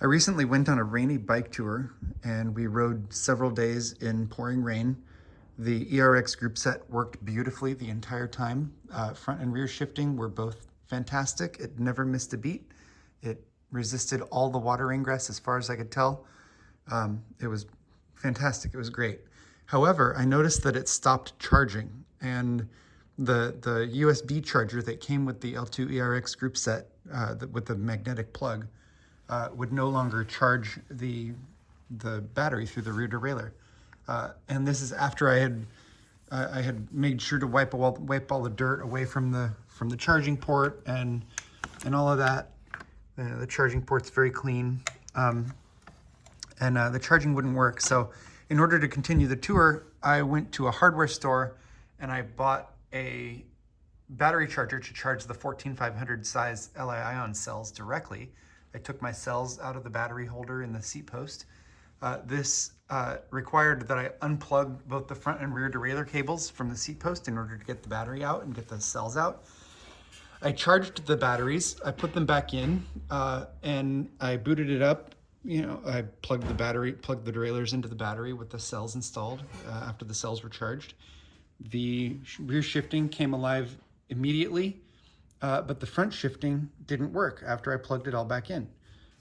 I recently went on a rainy bike tour and we rode several days in pouring rain. The eRX group set worked beautifully the entire time. Front and rear shifting were both fantastic. It never missed a beat. It resisted all the water ingress as far as I could tell. It was fantastic. It was great. However, I noticed that it stopped charging, and the USB charger that came with the LTWOO eRX group set with the magnetic plug would no longer charge the battery through the rear derailleur. And this is after I had made sure to wipe all the dirt away from the charging port and all of that. The charging port's very clean, and the charging wouldn't work. So in order to continue the tour, I went to a hardware store and I bought a battery charger to charge the 14500 size Li-ion cells directly. I took my cells out of the battery holder in the seat post. This required that I unplug both the front and rear derailleur cables from the seat post in order to get the battery out and get the cells out. I charged the batteries, I put them back in, and I booted it up. You know, I plugged the derailleurs into the battery with the cells installed after the cells were charged. The rear shifting came alive immediately, but the front shifting didn't work after I plugged it all back in.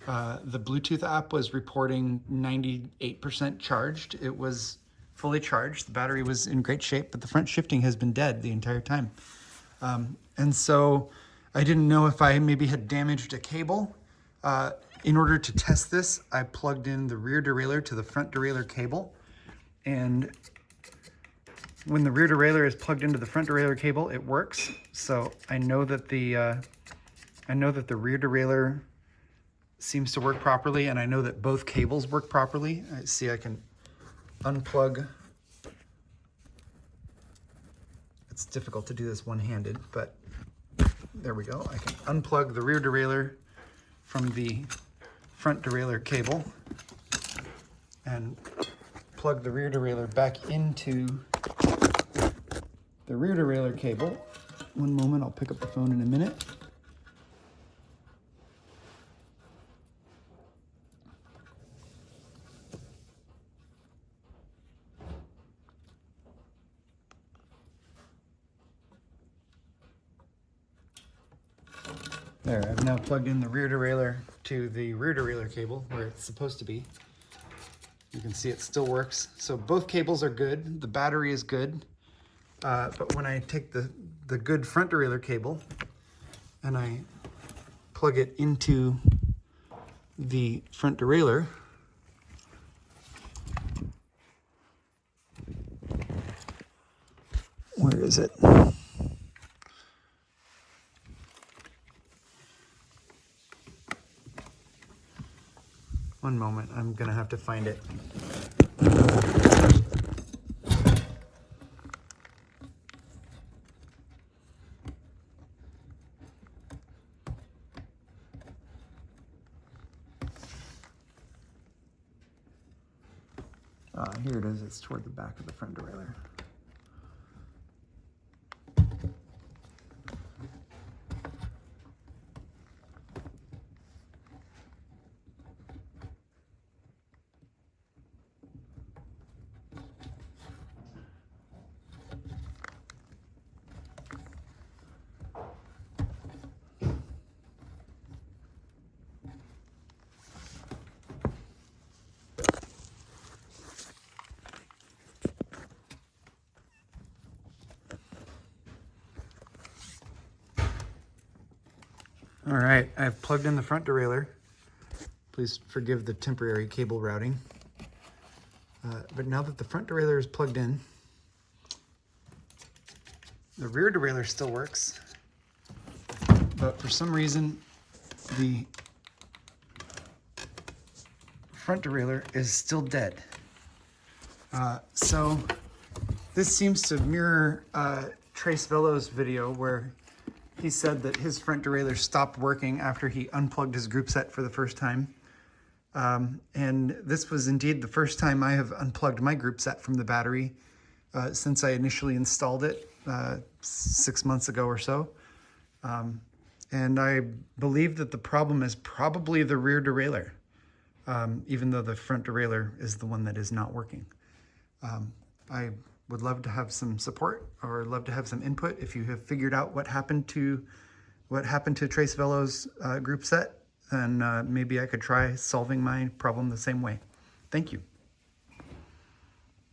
The Bluetooth app was reporting 98% charged. It was fully charged. The battery was in great shape, but the front shifting has been dead the entire time. And so I didn't know if I maybe had damaged a cable. In order to test this, I plugged in the rear derailleur to the front derailleur cable. And when the rear derailleur is plugged into the front derailleur cable, it works. So I know that the rear derailleur seems to work properly, and I know that both cables work properly. I see I can unplug. It's difficult to do this one-handed, but there we go. I can unplug the rear derailleur from the front derailleur cable and plug the rear derailleur back into the rear derailleur cable. One moment, I'll pick up the phone in a minute. There, I've now plugged in the rear derailleur to the rear derailleur cable where it's supposed to be. You can see it still works. So both cables are good. The battery is good. But when I take the good front derailleur cable and I plug it into the front derailleur, where is it? One moment, I'm gonna have to find it. Here it is, it's toward the back of the front derailleur. All right, I've plugged in the front derailleur. Please forgive the temporary cable routing. But now that the front derailleur is plugged in, the rear derailleur still works, but for some reason, the front derailleur is still dead. So this seems to mirror Trace Velo's video where he said that his front derailleur stopped working after he unplugged his group set for the first time. And this was indeed the first time I have unplugged my group set from the battery since I initially installed it 6 months ago or so. And I believe that the problem is probably the rear derailleur. even though the front derailleur is the one that is not working. I would love to have some support or love to have some input. If you have figured out what happened to Trace Velo's group set, then maybe I could try solving my problem the same way. Thank you.